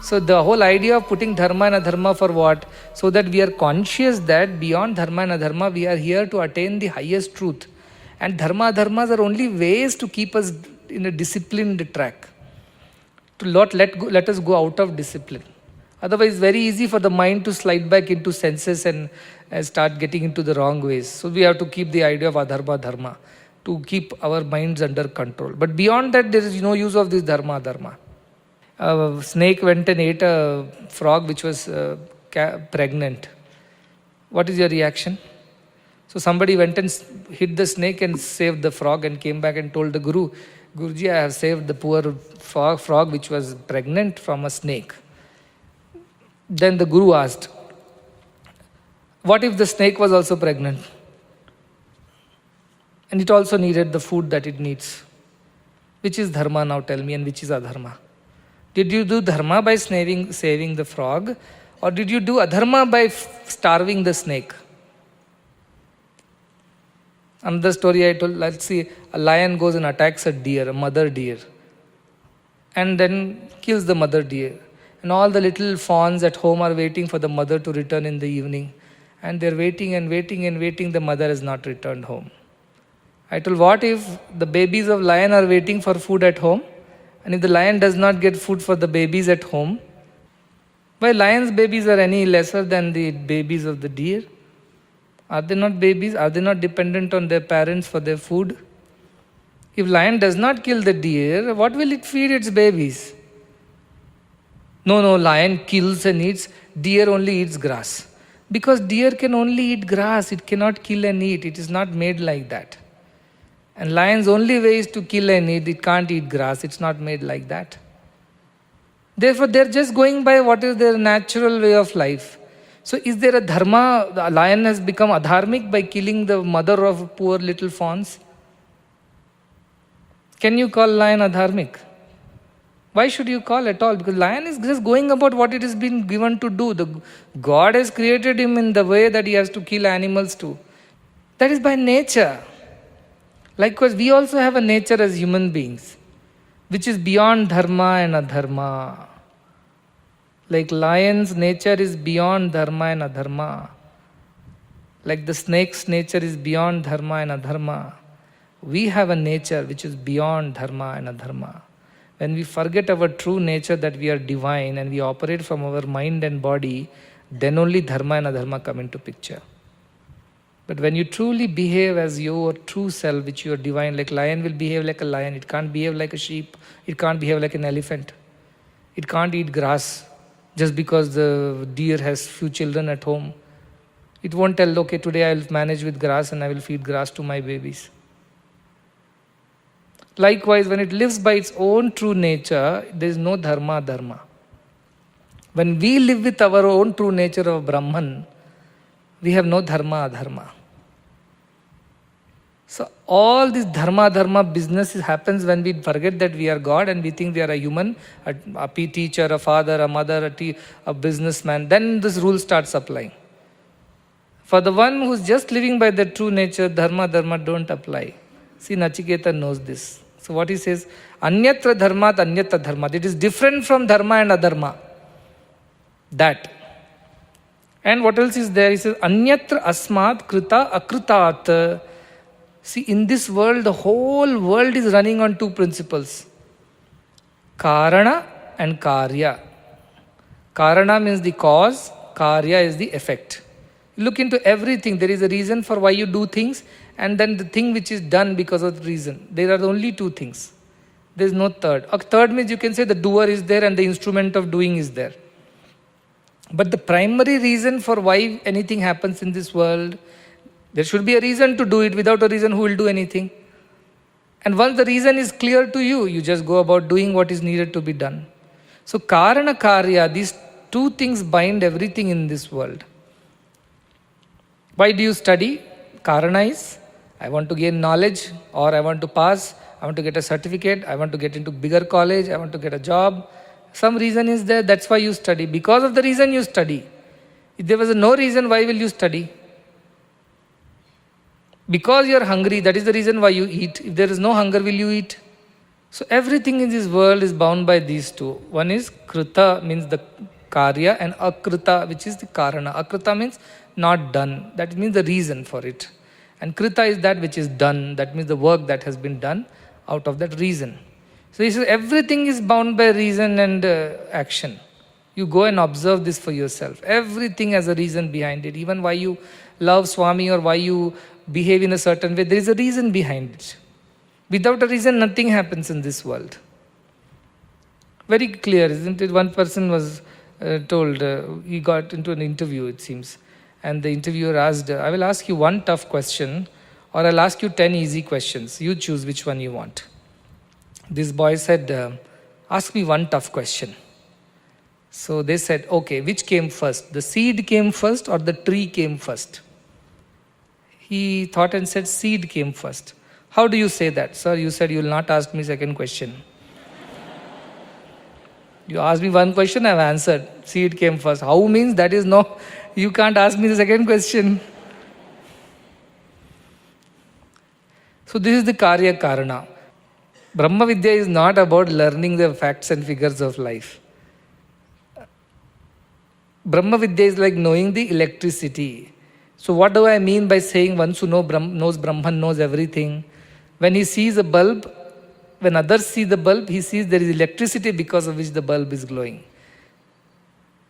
So the whole idea of putting dharma and adharma for what? So that we are conscious that beyond dharma and adharma, we are here to attain the highest truth. And dharma adharmas are only ways to keep us in a disciplined track. To not let us go out of discipline. Otherwise, it's very easy for the mind to slide back into senses and start getting into the wrong ways. So we have to keep the idea of adharma dharma to keep our minds under control. But beyond that, there is no use of this dharma dharma. A snake went and ate a frog which was pregnant. What is your reaction? So somebody went and hit the snake and saved the frog and came back and told the Guru, Guruji, I have saved the poor frog which was pregnant from a snake. Then the Guru asked, what if the snake was also pregnant? And it also needed the food that it needs. Which is dharma now, tell me, and which is adharma? Did you do dharma by saving the frog, or did you do adharma by starving the snake? Another story I told, let's see, a lion goes and attacks a deer, a mother deer, and then kills the mother deer. And all the little fawns at home are waiting for the mother to return in the evening. And they're waiting and waiting and waiting, the mother has not returned home. I told, what if the babies of lion are waiting for food at home? And if the lion does not get food for the babies at home, why lion's babies are any lesser than the babies of the deer? Are they not babies? Are they not dependent on their parents for their food? If lion does not kill the deer, what will it feed its babies? No, lion kills and eats, deer only eats grass. Because deer can only eat grass, it cannot kill and eat, it is not made like that. And lion's only way is to kill and eat, it can't eat grass, it's not made like that. Therefore, they're just going by what is their natural way of life. So is there a dharma? The lion has become adharmic by killing the mother of poor little fawns. Can you call lion adharmic? Why should you call at all? Because lion is just going about what it has been given to do. The God has created him in the way that he has to kill animals too. That is by nature. Likewise, we also have a nature as human beings, which is beyond dharma and adharma. Like lion's nature is beyond dharma and adharma. Like the snake's nature is beyond dharma and adharma. We have a nature which is beyond dharma and adharma. When we forget our true nature that we are divine and we operate from our mind and body, then only dharma and adharma come into picture. But when you truly behave as your true self, which you are divine, like lion will behave like a lion, it can't behave like a sheep, it can't behave like an elephant, it can't eat grass just because the deer has few children at home. It won't tell, okay, today I will manage with grass and I will feed grass to my babies. Likewise, when it lives by its own true nature, there is no dharma. When we live with our own true nature of Brahman, we have no dharma. So all this dharma business happens when we forget that we are God and we think we are a human, a teacher, a father, a mother, a businessman. Then this rule starts applying. For the one who is just living by the true nature, dharma don't apply. See, Nachiketa knows this. So what he says, anyatra dharmat anyatra dharmat. It is different from dharma and adharma. That. And what else is there? He says, anyatra asmat krita akritat. See, in this world, the whole world is running on two principles. Karana and karya. Karana means the cause, karya is the effect. Look into everything. There is a reason for why you do things, and then the thing which is done because of the reason. There are only two things. There is no third. A third means you can say the doer is there and the instrument of doing is there. But the primary reason for why anything happens in this world, there should be a reason to do it. Without a reason, who will do anything? And once the reason is clear to you, you just go about doing what is needed to be done. So karana karya, these two things bind everything in this world. Why do you study? Karana is, I want to gain knowledge, or I want to pass, I want to get a certificate, I want to get into bigger college, I want to get a job. Some reason is there, that's why you study. Because of the reason you study. If there was no reason, why will you study? Because you are hungry, that is the reason why you eat. If there is no hunger, will you eat? So everything in this world is bound by these two. One is krita, means the karya, and akrita, which is the karana. Akrita means not done. That means the reason for it. And krita is that which is done. That means the work that has been done out of that reason. So he says everything is bound by reason and action. You go and observe this for yourself. Everything has a reason behind it. Even why you love Swami or why you behave in a certain way, there is a reason behind it. Without a reason, nothing happens in this world. Very clear, isn't it? One person was told, he got into an interview, it seems. And the interviewer asked, I will ask you one tough question, or I'll ask you 10 easy questions. You choose which one you want. This boy said, ask me one tough question. So they said, okay, which came first? The seed came first or the tree came first? He thought and said, seed came first. How do you say that? Sir, you said you will not ask me second question. You asked me one question, I have answered. Seed came first. How means that is no, you can't ask me the second question. So this is the Karya Karana. Brahma Vidya is not about learning the facts and figures of life. Brahma Vidya is like knowing the electricity. So what do I mean by saying once who knows Brahman knows everything? When he sees a bulb, when others see the bulb, he sees there is electricity because of which the bulb is glowing.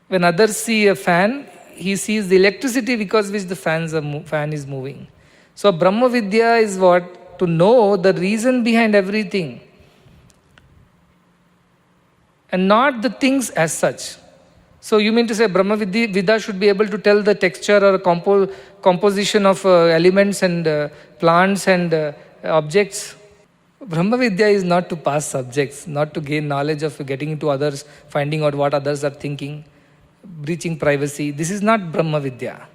When others see a fan, he sees the electricity because of which the fan is moving. So Brahma Vidya is what? To know the reason behind everything. And not the things as such. So you mean to say Brahma Vidya should be able to tell the texture or composition of elements and plants and objects? Brahma Vidya is not to pass subjects, not to gain knowledge of getting into others, finding out what others are thinking, breaching privacy. This is not Brahma Vidya.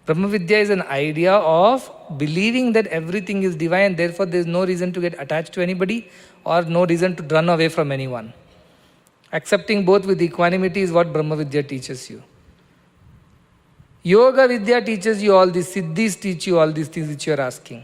Brahma Vidya is an idea of believing that everything is divine, therefore there is no reason to get attached to anybody or no reason to run away from anyone. Accepting both with equanimity is what Brahma Vidya teaches you. Yoga Vidya teaches you all these, Siddhis teach you all these things which you are asking.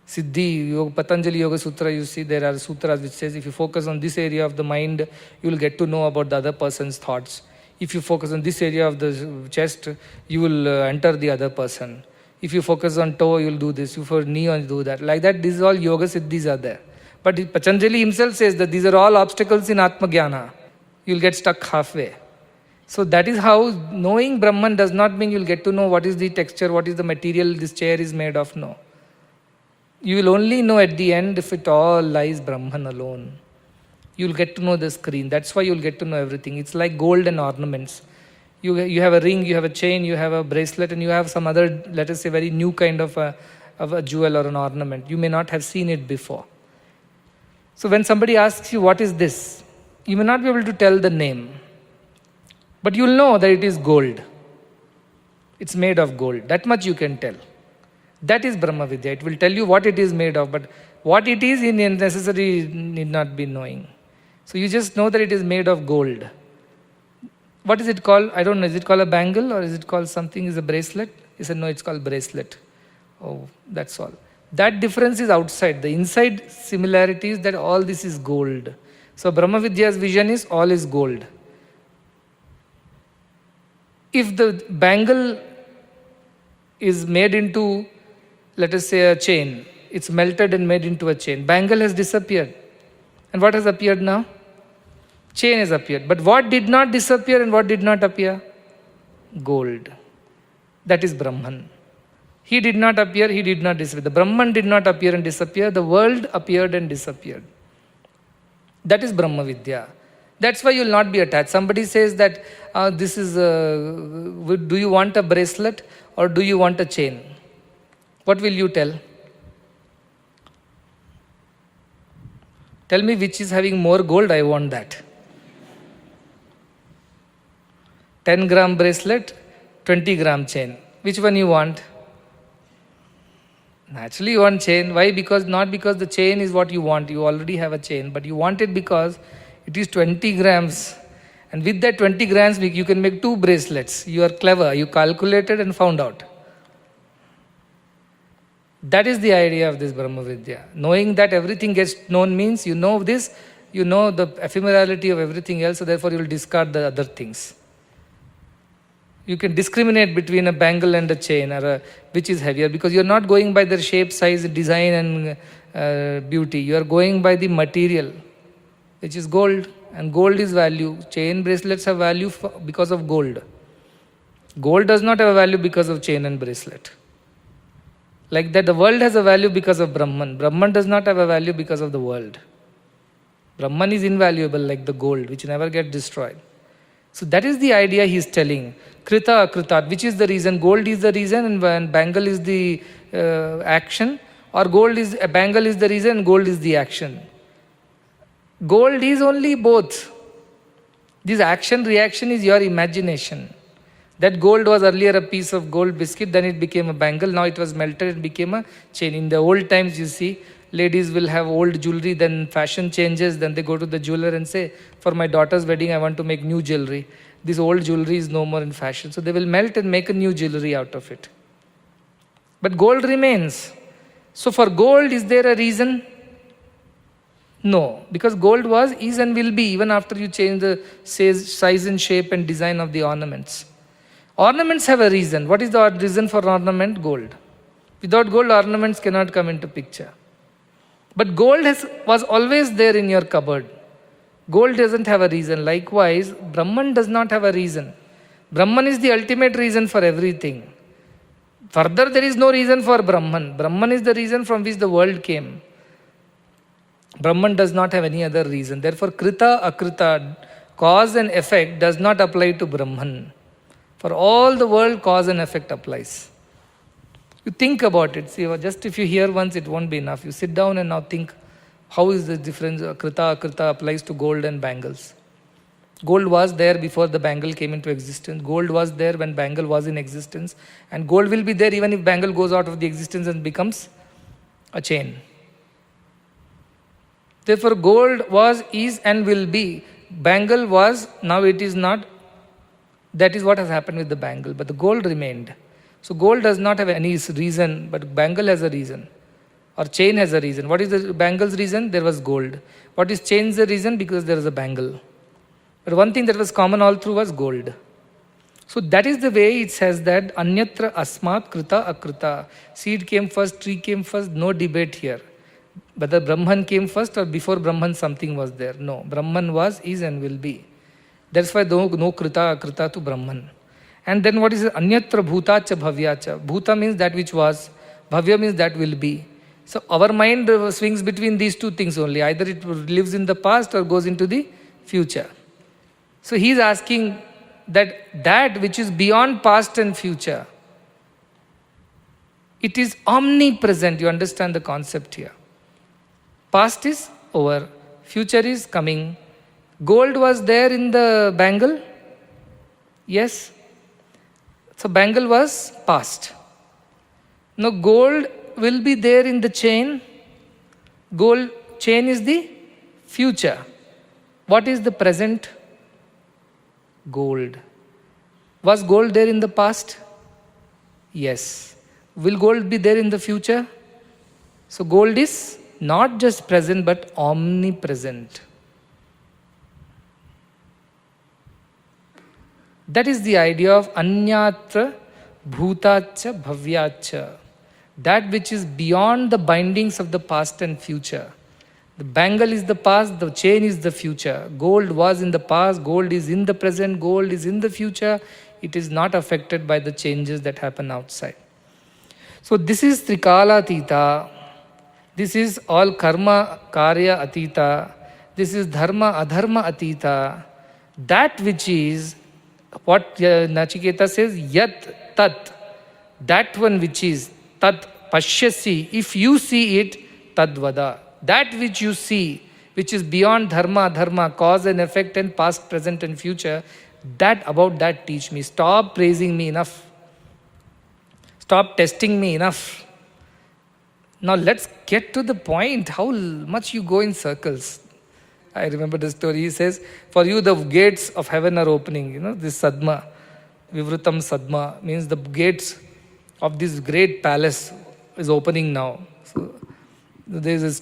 Siddhi, Patanjali Yoga Sutra, you see there are sutras which says if you focus on this area of the mind, you will get to know about the other person's thoughts. If you focus on this area of the chest, you will enter the other person. If you focus on toe, you will do this. If you for knee, you will do that. Like that, these all yoga siddhis are there. But Patanjali himself says that these are all obstacles in Atma Jnana. You will get stuck halfway. So that is how knowing Brahman does not mean you will get to know what is the texture, what is the material this chair is made of. No. You will only know at the end if it all lies Brahman alone. You will get to know the screen. That's why you will get to know everything. It's like gold and ornaments. You have a ring, you have a chain, you have a bracelet, and you have some other, let us say, very new kind of a jewel or an ornament. You may not have seen it before. So when somebody asks you, what is this? You may not be able to tell the name. But you will know that it is gold. It's made of gold. That much you can tell. That is Brahma Vidya. It will tell you what it is made of, but what it is in necessary need not be knowing. So you just know that it is made of gold. What is it called? I don't know. Is it called a bangle or is it called something? Is a bracelet? He said, no, it's called bracelet. Oh, that's all. That difference is outside. The inside similarity is that all this is gold. So Brahma Vidya's vision is all is gold. If the bangle is made into, let us say, a chain, it's melted and made into a chain. Bangle has disappeared. And what has appeared now? Chain has appeared. But what did not disappear and what did not appear? Gold. That is Brahman. He did not appear, he did not disappear. The Brahman did not appear and disappear. The world appeared and disappeared. That is Brahma Vidya. That's why you will not be attached. Somebody says that this is, do you want a bracelet or do you want a chain? What will you tell? Tell me which is having more gold, I want that. 10-gram bracelet, 20-gram chain. Which one you want? Naturally you want chain. Why? Not because the chain is what you want. You already have a chain. But you want it because it is 20 grams. And with that 20 grams, you can make 2 bracelets. You are clever. You calculated and found out. That is the idea of this Brahma Vidya. Knowing that everything gets known means you know this, you know the ephemerality of everything else, so therefore you will discard the other things. You can discriminate between a bangle and a chain, or which is heavier, because you are not going by their shape, size, design and beauty. You are going by the material, which is gold, and gold is value. Chain bracelets have value because of gold. Gold does not have a value because of chain and bracelet. Like that, the world has a value because of Brahman. Brahman does not have a value because of the world. Brahman is invaluable like the gold, which never gets destroyed. So that is the idea he is telling. Krita akritat, which is the reason? Gold is the reason and bangle is the action, or bangle is the reason and gold is the action. Gold is only both. This action reaction is your imagination. That gold was earlier a piece of gold biscuit, then it became a bangle, now it was melted and became a chain. In the old times, you see, ladies will have old jewelry, then fashion changes, then they go to the jeweler and say, for my daughter's wedding, I want to make new jewelry. This old jewelry is no more in fashion. So they will melt and make a new jewelry out of it. But gold remains. So for gold, is there a reason? No, because gold was, is and will be, even after you change the size and shape and design of the ornaments. Ornaments have a reason. What is the reason for ornament? Gold. Without gold, ornaments cannot come into picture. But gold was always there in your cupboard. Gold doesn't have a reason. Likewise, Brahman does not have a reason. Brahman is the ultimate reason for everything. Further, there is no reason for Brahman. Brahman is the reason from which the world came. Brahman does not have any other reason. Therefore, Krita, Akrita, cause and effect does not apply to Brahman. For all the world, cause and effect applies. You think about it. See, just if you hear once, it won't be enough. You sit down and now think, how is the difference? Krita, Akrita applies to gold and bangles. Gold was there before the bangle came into existence. Gold was there when bangle was in existence. And gold will be there even if bangle goes out of the existence and becomes a chain. Therefore, gold was, is and will be. Bangle was, now it is not. That is what has happened with the bangle. But the gold remained. So gold does not have any reason, but bangle has a reason. Or chain has a reason. What is the bangle's reason? There was gold. What is chain's the reason? Because there is a bangle. But one thing that was common all through was gold. So that is the way it says that Anyatra Asmat Krita Akrita. Seed came first, tree came first, no debate here. Whether Brahman came first or before Brahman something was there. No, Brahman was, is and will be. That's why no Krita Akrita to Brahman. And then what is it? Anyatra Bhutacha Bhavyacha. Bhuta means that which was. Bhavya means that will be. So our mind swings between these two things only. Either it lives in the past or goes into the future. So he is asking that which is beyond past and future, it is omnipresent. You understand the concept here. Past is over. Future is coming. Gold was there in the bangle. Yes. So bangle was past. Now gold will be there in the chain. Gold chain is the future. What is the present? Gold. Was gold there in the past? Yes. Will gold be there in the future? So gold is not just present but omnipresent. That is the idea of Anyatra Bhutacha Bhavyacha. That which is beyond the bindings of the past and future. The bangle is the past, the chain is the future. Gold was in the past, gold is in the present, gold is in the future. It is not affected by the changes that happen outside. So this is Trikala Atita. This is all Karma Karya Atita. This is Dharma Adharma Atita. That which is, what Nachiketa says, Yat Tat. That one which is Tat Pashyasi. If you see it, Tadvada. That which you see, which is beyond dharma, dharma, cause and effect and past, present and future, about that teach me. Stop praising me enough. Stop testing me enough. Now let's get to the point. How much you go in circles. I remember the story. He says, for you the gates of heaven are opening. You know, this Sadma, Vivrutam Sadma, means the gates of this great palace. is opening now. So there is a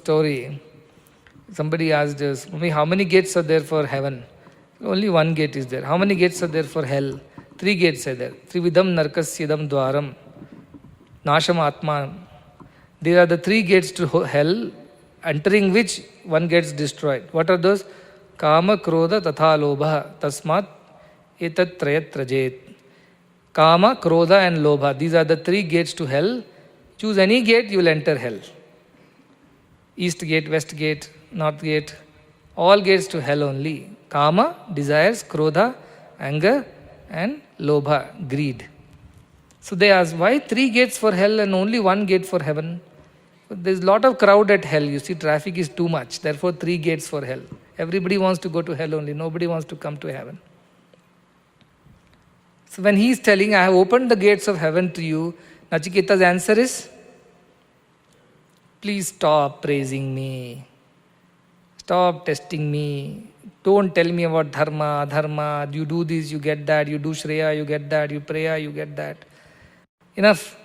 story. Somebody asked us, how many gates are there for heaven? Only one gate is there. How many gates are there for hell? 3 gates are there. Trividam narkasyadam dwaram. Nasham atma. These are the 3 gates to hell, entering which one gets destroyed. What are those? Kama, Krodha, Tatha, Lobha. Tasmat etat trayat trajet. Kama, Krodha and Lobha. These are the 3 gates to hell. Choose any gate, you will enter hell. East gate, west gate, north gate. All gates to hell only. Kama, desires, Krodha, anger, and Lobha, greed. So they ask, why 3 gates for hell and only 1 gate for heaven? There is a lot of crowd at hell. You see, traffic is too much. Therefore, 3 gates for hell. Everybody wants to go to hell only. Nobody wants to come to heaven. So when he is telling, I have opened the gates of heaven to you, Nachiketa's answer is, please stop praising me. Stop testing me. Don't tell me about dharma, dharma. You do this, you get that. You do shreya, you get that. You praya, you get that. Enough.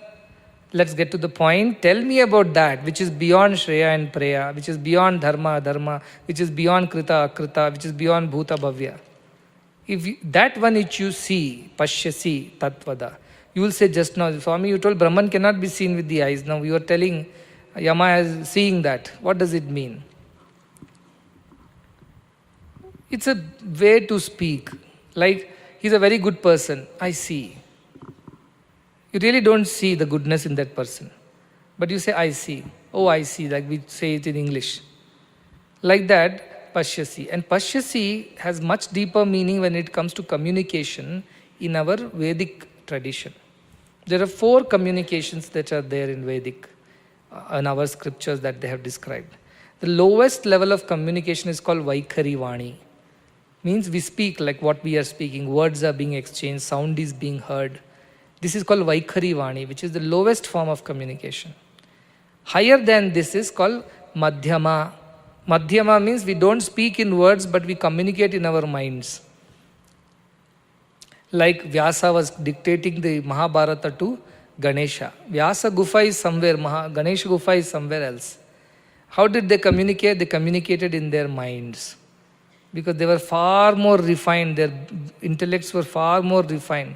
Let's get to the point. Tell me about that which is beyond shreya and praya, which is beyond dharma, dharma, which is beyond krita, akrita, which is beyond bhuta, bhavya. If that one which you see, pashyasi, tatvada, you will say just now, Swami, you told Brahman cannot be seen with the eyes. Now you are telling Yama is seeing that. What does it mean? It's a way to speak. Like, he's a very good person. I see. You really don't see the goodness in that person. But you say, I see. Oh, I see, like we say it in English. Like that, pashyasi. And pashyasi has much deeper meaning when it comes to communication in our Vedic tradition. There are 4 communications that are there in Vedic, in our scriptures that they have described. The lowest level of communication is called Vaikhari Vani. Means we speak like what we are speaking. Words are being exchanged, sound is being heard. This is called Vaikhari Vani, which is the lowest form of communication. Higher than this is called Madhyama. Madhyama means we don't speak in words, but we communicate in our minds. Like Vyasa was dictating the Mahabharata to Ganesha. Vyasa Gufa is somewhere, Ganesha Gufa is somewhere else. How did they communicate? They communicated in their minds. Because they were far more refined, their intellects were far more refined.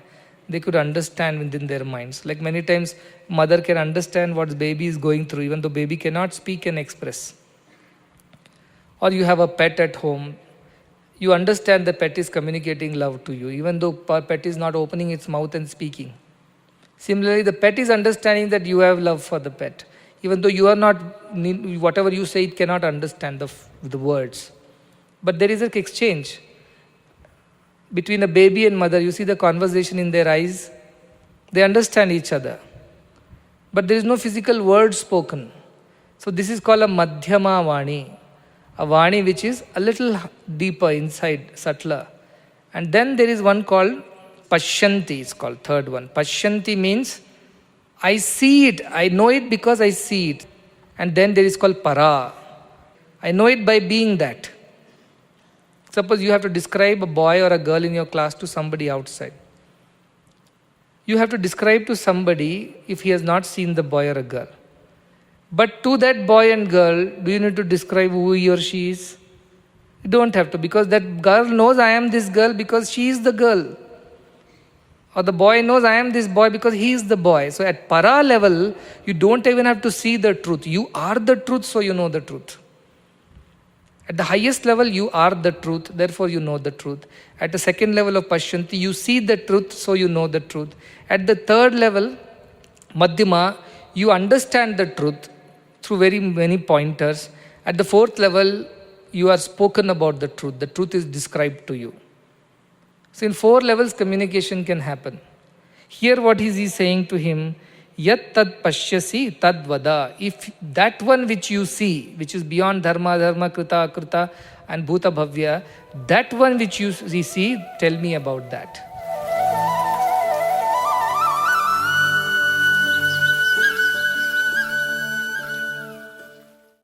They could understand within their minds. Like many times, mother can understand what baby is going through, even though baby cannot speak and express. Or you have a pet at home. You understand the pet is communicating love to you, even though pet is not opening its mouth and speaking. Similarly, the pet is understanding that you have love for the pet. Even though you are not, whatever you say, it cannot understand the words. But there is an exchange between a baby and mother. You see the conversation in their eyes. They understand each other. But there is no physical word spoken. So this is called a Madhyama Vani. A Vani which is a little deeper inside, subtler. And then there is one called Pashyanti, it's called, third one. Pashyanti means, I see it, I know it because I see it. And then there is called Para. I know it by being that. Suppose you have to describe a boy or a girl in your class to somebody outside. You have to describe to somebody if he has not seen the boy or a girl. But to that boy and girl, do you need to describe who he or she is? You don't have to, because that girl knows I am this girl because she is the girl. Or the boy knows I am this boy because he is the boy. So at para level, you don't even have to see the truth. You are the truth, so you know the truth. At the highest level, you are the truth, therefore you know the truth. At the second level of Pashyanti, you see the truth, so you know the truth. At the third level, Madhyama, you understand the truth through very many pointers. At the fourth level, you are spoken about the truth. The truth is described to you. So in 4 levels, communication can happen. Here what is he saying to him? Yat tad pashyasi tad vada. If that one which you see, which is beyond dharma, dharma, krita, akrita and bhuta, bhavya, that one which you see, tell me about that.